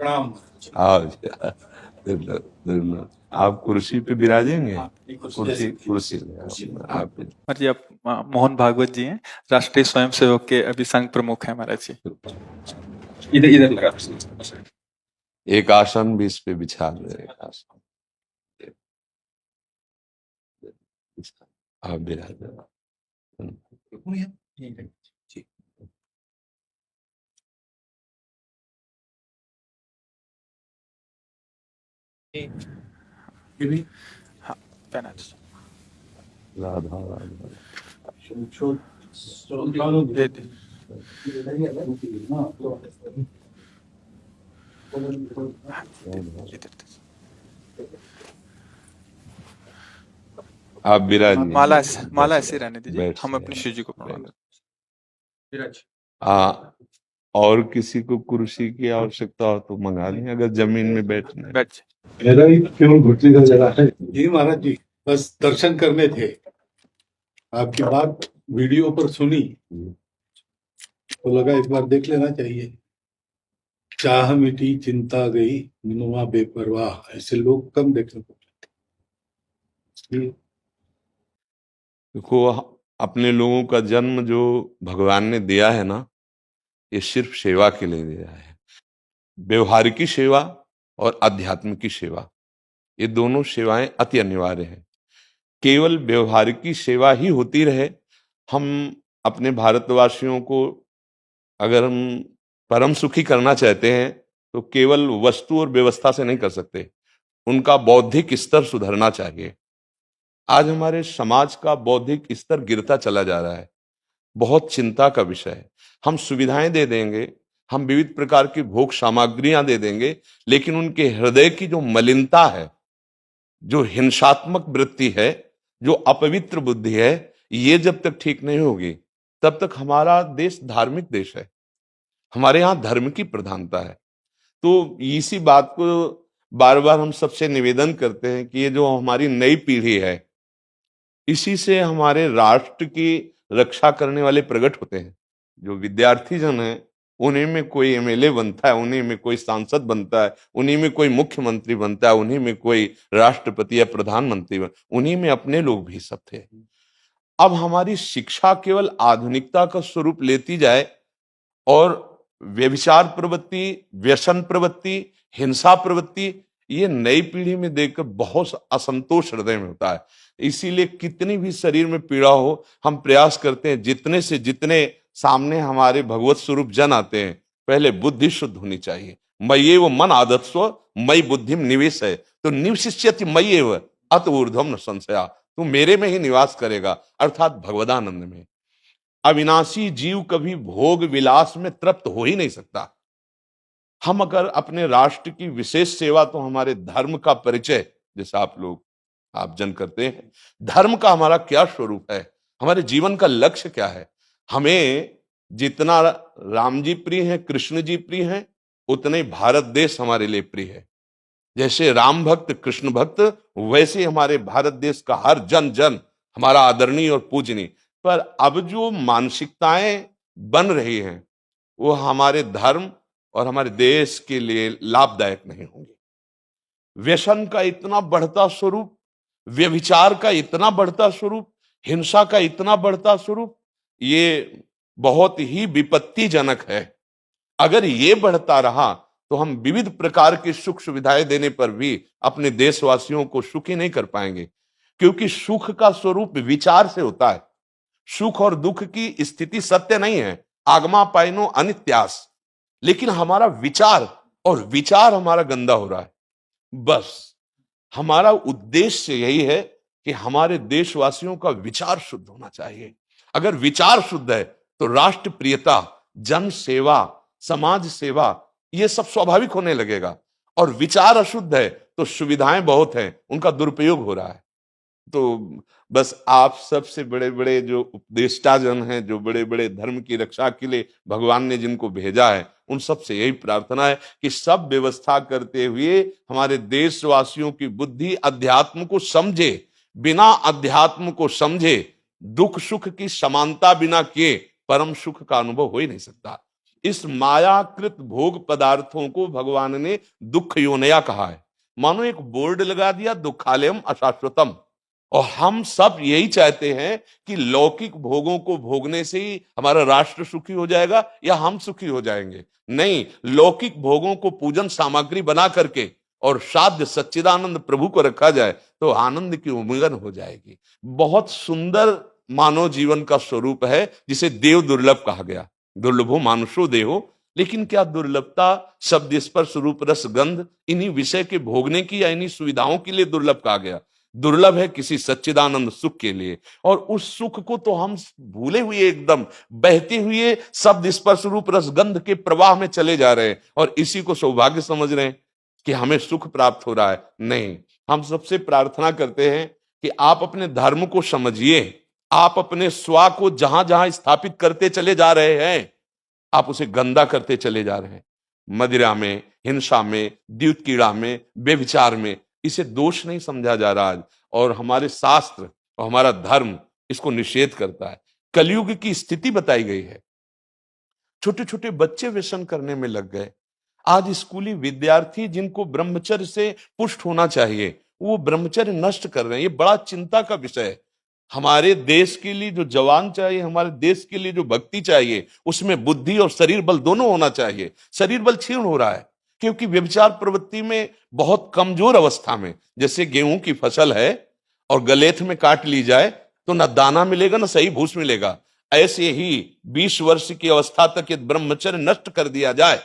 प्रणाम। हाँ, धन्यवाद। आप कुर्सी पे विराजेंगे? कुर्सी आप महाराज जी, आप मोहन भागवत जी हैं, राष्ट्रीय स्वयंसेवक के अभी संघ प्रमुख हैं महाराज जी। इधर इधर लगा। एक आसन भी इस पे बिछा दे। एक आसन आप विराजे। हाँ, पहना राधा राधा। दे दे। इधर दे। आप विराजिए। माला ऐसे रहने दीजिए, बैठ हम से अपनी शिव जी को प्रणाम विराज। और किसी को कुर्सी की आवश्यकता हो तो मंगा लें, अगर जमीन में बैठना है। बैठ मेरा ही केवल घुटने का जगह है जी महाराज जी, बस दर्शन करने थे। आपकी बात वीडियो पर सुनी तो लगा एक बार देख लेना चाहिए। चाह मिटी चिंता गई मनुआ बेपरवाह, ऐसे लोग कम देखने को मिलते। देखो, अपने लोगों का जन्म जो भगवान ने दिया है ना, ये सिर्फ सेवा के लिए दिया है। व्यवहारिकी सेवा और आध्यात्म की सेवा, ये दोनों सेवाएं अति अनिवार्य हैं। केवल व्यवहारिकी सेवा ही होती रहे, हम अपने भारतवासियों को अगर हम परम सुखी करना चाहते हैं तो केवल वस्तु और व्यवस्था से नहीं कर सकते, उनका बौद्धिक स्तर सुधरना चाहिए। आज हमारे समाज का बौद्धिक स्तर गिरता चला जा रहा है, बहुत चिंता का विषय है। हम सुविधाएं दे देंगे, हम विविध प्रकार की भोग सामग्रियां दे देंगे, लेकिन उनके हृदय की जो मलिनता है, जो हिंसात्मक वृत्ति है, जो अपवित्र बुद्धि है, ये जब तक ठीक नहीं होगी तब तक हमारा देश धार्मिक देश है, हमारे यहाँ धर्म की प्रधानता है। तो इसी बात को बार बार हम सबसे निवेदन करते हैं कि ये जो हमारी नई पीढ़ी है, इसी से हमारे राष्ट्र की रक्षा करने वाले प्रकट होते हैं। जो विद्यार्थी जन है, उन्हीं में कोई एमएलए बनता है, उन्हीं में कोई सांसद बनता है, उन्हीं में कोई मुख्यमंत्री बनता है, उन्हीं में कोई राष्ट्रपति या प्रधानमंत्री उन्हीं में अपने लोग भी सब थे। अब हमारी शिक्षा केवल आधुनिकता का स्वरूप लेती जाए और व्यभिचार प्रवृत्ति, व्यसन प्रवृत्ति, हिंसा प्रवृत्ति, ये नई पीढ़ी में देखकर बहुत असंतोष हृदय में होता है। इसीलिए कितनी भी शरीर में पीड़ा हो, हम प्रयास करते हैं जितने से जितने सामने हमारे भगवत स्वरूप जन आते हैं, पहले बुद्धि शुद्ध होनी चाहिए। मय्येव मन आदत्स्व मयि बुद्धिम निवेश है, तो निवशिष्यति मय्येव अत ऊर्ध्वम न संशया, तू मेरे में ही निवास करेगा, अर्थात भगवदानंद में। अविनाशी जीव कभी भोग विलास में तृप्त हो ही नहीं सकता। हम अगर अपने राष्ट्र की विशेष सेवा, तो हमारे धर्म का परिचय, जैसे आप जन करते हैं, धर्म का हमारा क्या स्वरूप है, हमारे जीवन का लक्ष्य क्या है। हमें जितना राम जी प्रिय हैं, कृष्ण जी प्रिय हैं, उतने ही भारत देश हमारे लिए प्रिय है। जैसे राम भक्त कृष्ण भक्त, वैसे हमारे भारत देश का हर जन जन हमारा आदरणीय और पूजनीय। पर अब जो मानसिकताएं बन रही हैं, वो हमारे धर्म और हमारे देश के लिए लाभदायक नहीं होंगी। व्यसन का इतना बढ़ता स्वरूप, व्यभिचार का इतना बढ़ता स्वरूप, हिंसा का इतना बढ़ता स्वरूप, ये बहुत ही विपत्तिजनक है। अगर ये बढ़ता रहा तो हम विविध प्रकार की सुख सुविधाएं देने पर भी अपने देशवासियों को सुखी नहीं कर पाएंगे, क्योंकि सुख का स्वरूप विचार से होता है। सुख और दुख की स्थिति सत्य नहीं है, आगमा पाइनो अनित्यास, लेकिन हमारा विचार, और विचार हमारा गंदा हो रहा है। बस हमारा उद्देश्य यही है कि हमारे देशवासियों का विचार शुद्ध होना चाहिए। अगर विचार शुद्ध है तो राष्ट्र प्रियता, जन सेवा, समाज सेवा, ये सब स्वाभाविक होने लगेगा। और विचार अशुद्ध है तो सुविधाएं बहुत हैं, उनका दुरुपयोग हो रहा है। तो बस आप सबसे बड़े बड़े जो उपदेष्टा जन हैं, जो बड़े बड़े धर्म की रक्षा के लिए भगवान ने जिनको भेजा है, उन सबसे यही प्रार्थना है कि सब व्यवस्था करते हुए हमारे देशवासियों की बुद्धि अध्यात्म को समझे। बिना अध्यात्म को समझे दुख सुख की समानता बिना किए परम सुख का अनुभव हो ही नहीं सकता। इस मायाकृत भोग पदार्थों को भगवान ने दुख योनया कहा है। मानो एक बोर्ड लगा दिया, दुखालयम अशाश्वतम। और हम सब यही चाहते हैं कि लौकिक भोगों को भोगने से ही हमारा राष्ट्र सुखी हो जाएगा या हम सुखी हो जाएंगे। नहीं, लौकिक भोगों को पूजन सामग्री बना करके और साध्य सच्चिदानंद प्रभु को रखा जाए तो आनंद की उमंगन हो जाएगी। बहुत सुंदर मानव जीवन का स्वरूप है, जिसे देव दुर्लभ कहा गया। दुर्लभो मानुषो देहो। लेकिन क्या दुर्लभता शब्द स्पर्श रूप रस गंध इन्हीं विषय के भोगने की या इन्हीं सुविधाओं के लिए दुर्लभ कहा गया? दुर्लभ है किसी सच्चिदानंद सुख के लिए। और उस सुख को तो हम भूले हुए, एकदम बहते हुए शब्द स्पर्श रूप रस गंध के प्रवाह में चले जा रहे हैं और इसी को सौभाग्य समझ रहे हैं कि हमें सुख प्राप्त हो रहा है। नहीं, हम सबसे प्रार्थना करते हैं कि आप अपने धर्म को समझिए। आप अपने स्वा को जहां जहां स्थापित करते चले जा रहे हैं, आप उसे गंदा करते चले जा रहे हैं। मदिरा में, हिंसा में, द्यूत कीड़ा में, बेविचार में, इसे दोष नहीं समझा जा रहा आज। और हमारे शास्त्र और हमारा धर्म इसको निषेध करता है। कलयुग की स्थिति बताई गई है। छोटे छोटे बच्चे व्यसन करने में लग गए। आज स्कूली विद्यार्थी जिनको ब्रह्मचर्य से पुष्ट होना चाहिए, वो ब्रह्मचर्य नष्ट कर रहे हैं। ये बड़ा चिंता का विषय है। हमारे देश के लिए जो जवान चाहिए, हमारे देश के लिए जो भक्ति चाहिए, उसमें बुद्धि और शरीर बल दोनों होना चाहिए। शरीर बल क्षीण हो रहा है क्योंकि व्यभिचार प्रवृत्ति में बहुत कमजोर अवस्था में, जैसे गेहूं की फसल है और गलेथ में काट ली जाए तो न दाना मिलेगा न सही भूस मिलेगा। ऐसे ही 20 वर्ष की अवस्था तक यदि ब्रह्मचर्य नष्ट कर दिया जाए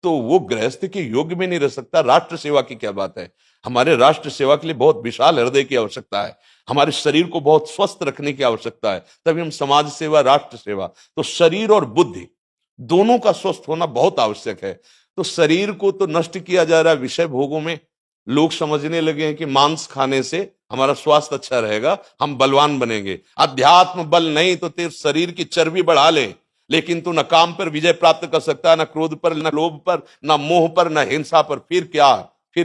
तो वो गृहस्थ के योग्य में नहीं रह सकता। राष्ट्र सेवा की क्या बात है। हमारे राष्ट्र सेवा के लिए बहुत विशाल हृदय की आवश्यकता है। हमारे शरीर को बहुत स्वस्थ रखने की आवश्यकता है, तभी हम समाज सेवा, राष्ट्र सेवा। तो शरीर और बुद्धि दोनों का स्वस्थ होना बहुत आवश्यक है। तो शरीर को तो नष्ट किया जा रहा है विषय भोगों में। लोग समझने लगे हैं कि मांस खाने से हमारा स्वास्थ्य अच्छा रहेगा, हम बलवान बनेंगे। अध्यात्म बल नहीं तो तेरे शरीर की चर्बी बढ़ा ले, लेकिन तू न काम पर विजय प्राप्त कर सकता, न क्रोध पर, न लोभ पर, न मोह पर, न हिंसा पर। फिर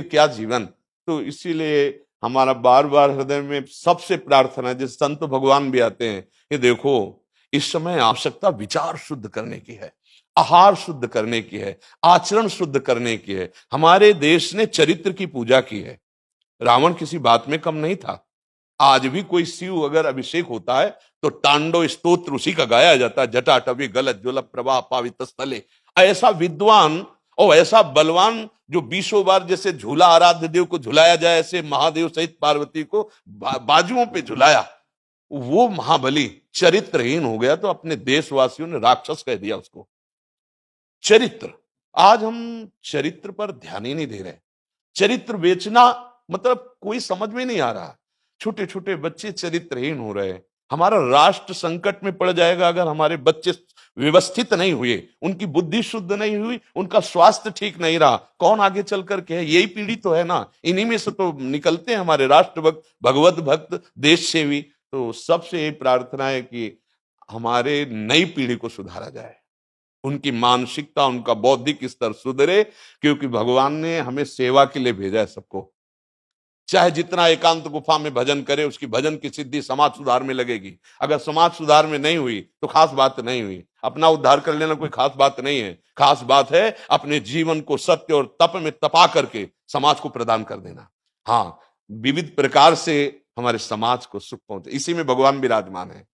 क्या जीवन। तो इसीलिए हमारा बार बार हृदय में सबसे प्रार्थना है, जिस संत भगवान भी आते हैं, ये देखो इस समय आवश्यकता विचार शुद्ध करने की है, आहार शुद्ध करने की है, आचरण शुद्ध करने की है। हमारे देश ने चरित्र की पूजा की है। रावण किसी बात में कम नहीं था। आज भी कोई शिव अगर अभिषेक होता है तो तांडव स्तोत्र उसी का गाया जाता है। जटाटवी गलत ज्वल प्रवाह पावित स्थले। ऐसा विद्वान और ऐसा बलवान जो 20 बार जैसे झूला आराध्य देव को झुलाया जाए, ऐसे महादेव सहित पार्वती को बाजुओं पे झुलाया, वो महाबली चरित्रहीन हो गया तो अपने देशवासियों ने राक्षस कह दिया उसको। चरित्र, आज हम चरित्र पर ध्यान ही नहीं दे रहे। चरित्र बेचना मतलब कोई समझ में नहीं आ रहा। छोटे छोटे बच्चे चरित्रहीन हो रहे हैं। हमारा राष्ट्र संकट में पड़ जाएगा अगर हमारे बच्चे व्यवस्थित नहीं हुए, उनकी बुद्धि शुद्ध नहीं हुई, उनका स्वास्थ्य ठीक नहीं रहा। कौन आगे चल करके है? यही पीढ़ी तो है ना, इन्हीं में से तो निकलते हैं हमारे राष्ट्र भक्त, भगवत भक्त, देश सेवी। तो सबसे यही प्रार्थना है कि हमारे नई पीढ़ी को सुधारा जाए, उनकी मानसिकता, उनका बौद्धिक स्तर सुधरे, क्योंकि भगवान ने हमें सेवा के लिए भेजा है सबको। चाहे जितना एकांत गुफा में भजन करे, उसकी भजन की सिद्धि समाज सुधार में लगेगी। अगर समाज सुधार में नहीं हुई तो खास बात नहीं हुई। अपना उद्धार कर लेना कोई खास बात नहीं है। खास बात है अपने जीवन को सत्य और तप में तपा करके समाज को प्रदान कर देना। हाँ, विविध प्रकार से हमारे समाज को सुख पहुंचे, इसी में भगवान विराजमान है।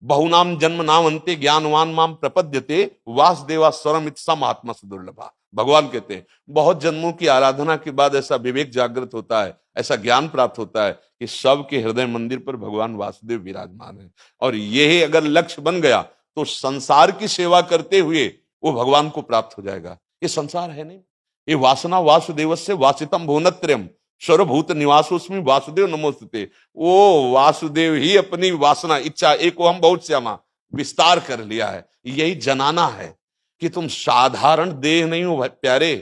बहुनाम जन्म नाम अंते ज्ञानवान माम प्रपद्यते वासुदेवा स्वरमित सम आत्मा सुदुर्लभा। भगवान कहते हैं बहुत जन्मों की आराधना के बाद ऐसा विवेक जागृत होता है, ऐसा ज्ञान प्राप्त होता है कि सबके हृदय मंदिर पर भगवान वासुदेव विराजमान है। और यही अगर लक्ष्य बन गया तो संसार की सेवा करते हुए वो भगवान को प्राप्त हो जाएगा। ये संसार है नहीं, ये वासना वासुदेवस्य वासितम भुवनत्रयम् सर्वभूत निवासोस्मि वासुदेव नमोस्तुते। वो वासुदेव ही अपनी वासना, इच्छा, एको हम बहुत श्यामा विस्तार कर लिया है। यही जनाना है कि तुम साधारण देह नहीं हो प्यारे,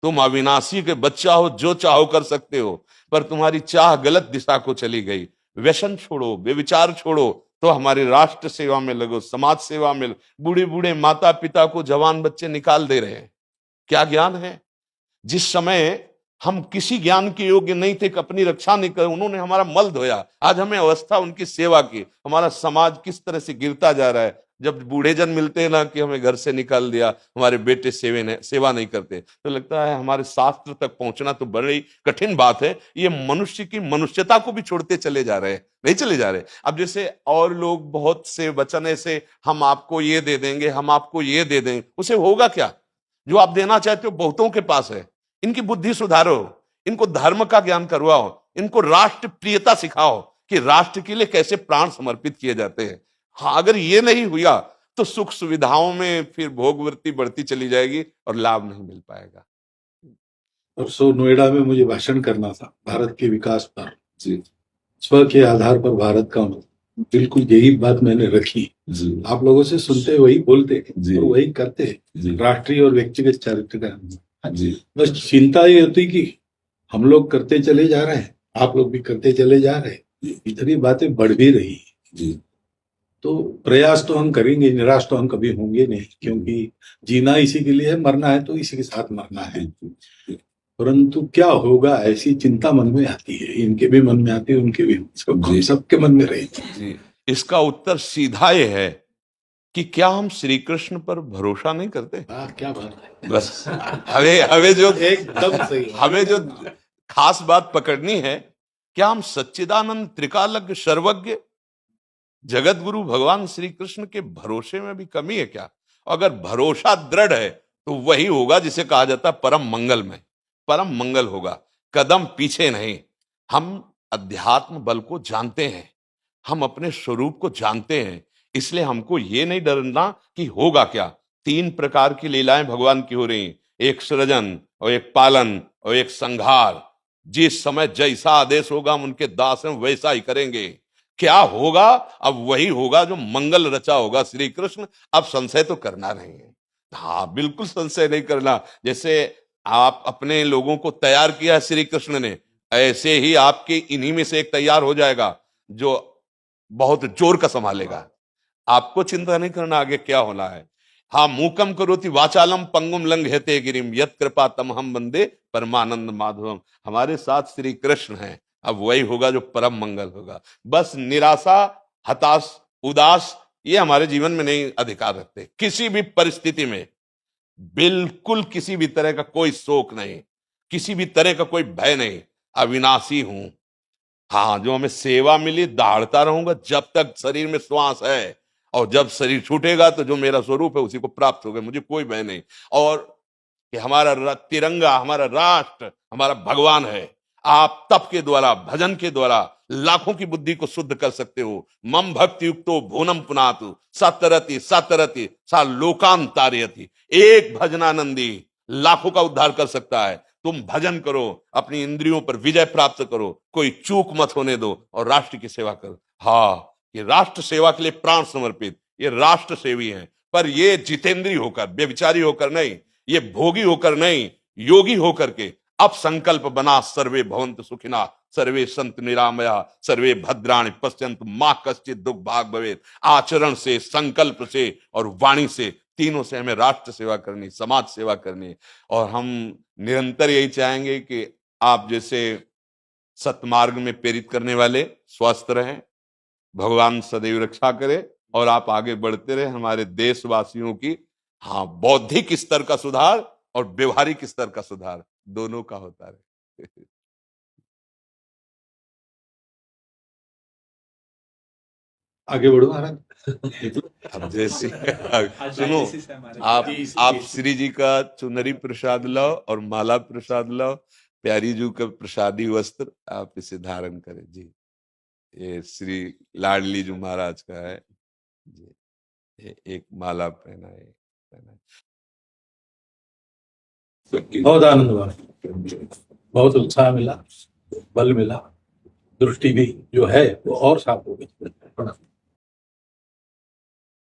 तुम अविनाशी के बच्चा हो, जो चाहो कर सकते हो। पर तुम्हारी चाह गलत दिशा को चली गई। व्यसन छोड़ो, व्यभिचार छोड़ो, तो हमारी राष्ट्र सेवा में लगो, समाज सेवा में। बूढ़े बूढ़े माता पिता को जवान बच्चे निकाल दे रहे हैं। क्या ज्ञान है? जिस समय हम किसी ज्ञान के योग्य नहीं थे, अपनी रक्षा नहीं कर, उन्होंने हमारा मल धोया। आज हमें अवस्था उनकी सेवा की। हमारा समाज किस तरह से गिरता जा रहा है। जब बूढ़े जन मिलते हैं ना कि हमें घर से निकाल दिया, हमारे बेटे सेवा नहीं करते, तो लगता है हमारे शास्त्र तक पहुंचना तो बड़ी कठिन बात है। ये मनुष्य की मनुष्यता को भी छोड़ते चले जा रहे हैं, नहीं चले जा रहे। अब जैसे और लोग बहुत से वचन ऐसे, हम आपको ये दे देंगे, हम आपको ये दे देंगे, उसे होगा क्या? जो आप देना चाहते हो बहुतों के पास है। इनकी बुद्धि सुधारो, इनको धर्म का ज्ञान करवाओ, इनको राष्ट्र प्रियता सिखाओ कि राष्ट्र के लिए कैसे प्राण समर्पित किए जाते हैं। हाँ, अगर ये नहीं हुआ तो सुख सुविधाओं में फिर भोगवृत्ति बढ़ती चली जाएगी और लाभ नहीं मिल पाएगा। परसों नोएडा में मुझे भाषण करना था भारत के विकास पर। स्व के आधार पर भारत का बिल्कुल यही बात मैंने रखी। आप लोगों से सुनते वही बोलते और वही करते, राष्ट्रीय और व्यक्तिगत चरित्र का। बस चिंता ये होती कि हम लोग करते चले जा रहे हैं, आप लोग भी करते चले जा रहे हैं, इतनी बातें बढ़ भी रही है। तो प्रयास तो हम करेंगे, निराश तो हम कभी होंगे नहीं, क्योंकि जीना इसी के लिए है, मरना है तो इसी के साथ मरना है। परंतु क्या होगा ऐसी चिंता मन में आती है, इनके भी मन में आती है, उनके भी, सबके मन में रहेगी। इसका उत्तर सीधा ये है कि क्या हम श्री कृष्ण पर भरोसा नहीं करते? क्या बात है, बस हमें जो एकदम सही, हमें जो खास बात पकड़नी है, क्या हम सच्चिदानंद त्रिकालज्ञ सर्वज्ञ जगत गुरु भगवान श्री कृष्ण के भरोसे में भी कमी है क्या? अगर भरोसा दृढ़ है तो वही होगा जिसे कहा जाता है परम मंगल में, परम मंगल होगा, कदम पीछे नहीं। हम अध्यात्म बल को जानते हैं, हम अपने स्वरूप को जानते हैं, इसलिए हमको ये नहीं डरना कि होगा क्या। 3 प्रकार की लीलाएं भगवान की हो रही, एक सृजन और एक पालन और एक संहार। जिस समय जैसा आदेश होगा हम उनके दास हैं, वैसा ही करेंगे। क्या होगा? अब वही होगा जो मंगल रचा होगा श्री कृष्ण। अब संशय तो करना नहीं है, हाँ बिल्कुल संशय नहीं करना। जैसे आप अपने लोगों को तैयार किया है श्री कृष्ण ने, ऐसे ही आपके इन्हीं में से एक तैयार हो जाएगा जो बहुत जोर का संभालेगा। आपको चिंता नहीं करना आगे क्या होना है। हाँ, मूकम करोति वाचालम पंगुम लंघयते गिरिम यत् कृपा तमहम वंदे परमानंद माधवम। हमारे साथ श्री कृष्ण हैं, अब वही होगा जो परम मंगल होगा। बस निराशा, हताश, उदास ये हमारे जीवन में नहीं अधिकार रखते। किसी भी परिस्थिति में बिल्कुल किसी भी तरह का कोई शोक नहीं, किसी भी तरह का कोई भय नहीं। अविनाशी हूं, हाँ जो हमें सेवा मिली दहाड़ता रहूंगा जब तक शरीर में श्वास है, और जब शरीर छूटेगा तो जो मेरा स्वरूप है उसी को प्राप्त होगा, मुझे कोई भय नहीं। और कि हमारा तिरंगा, हमारा राष्ट्र, हमारा भगवान है। आप तप के द्वारा, भजन के द्वारा लाखों की बुद्धि को शुद्ध कर सकते हो। मम भक्ति युक्तो भुवनम पुनातु सतरति सतरति सा लोकान तारयति। एक भजनानंदी लाखों का उद्धार कर सकता है। तुम भजन करो, अपनी इंद्रियों पर विजय प्राप्त करो, कोई चूक मत होने दो और राष्ट्र की सेवा करो। हाँ, ये राष्ट्र सेवा के लिए प्राण समर्पित, ये राष्ट्र सेवी हैं। पर ये जितेंद्रीय होकर, व्यभिचारी होकर नहीं, ये भोगी होकर नहीं, योगी होकर के अब संकल्प बना, सर्वे भवन्तु सुखिना सर्वे संतु निरामया सर्वे भद्राणि पश्यन्तु मां कश्चित् दुख भाग भवेत्। आचरण से, संकल्प से और वाणी से, तीनों से हमें राष्ट्र सेवा करनी, समाज सेवा करनी। और हम निरंतर यही चाहेंगे कि आप जैसे सतमार्ग में प्रेरित करने वाले स्वस्थ रहें, भगवान सदैव रक्षा करे और आप आगे बढ़ते रहे। हमारे देशवासियों की हाँ बौद्धिक स्तर का सुधार और व्यवहारिक स्तर का सुधार दोनों का होता रहे। आगे बढ़ो महाराज। अब जैसे सुनो, आप श्री जी का चुनरी प्रसाद लाओ और माला प्रसाद लाओ, प्यारी जी का प्रसादी वस्त्र आप इसे धारण करें जी। ये श्री लाडली जी महाराज का है जी, ये एक माला पहनाए। बहुत आनंद हुआ, बहुत उत्साह मिला, बल मिला, दृष्टि भी जो है वो और साफ हो गई।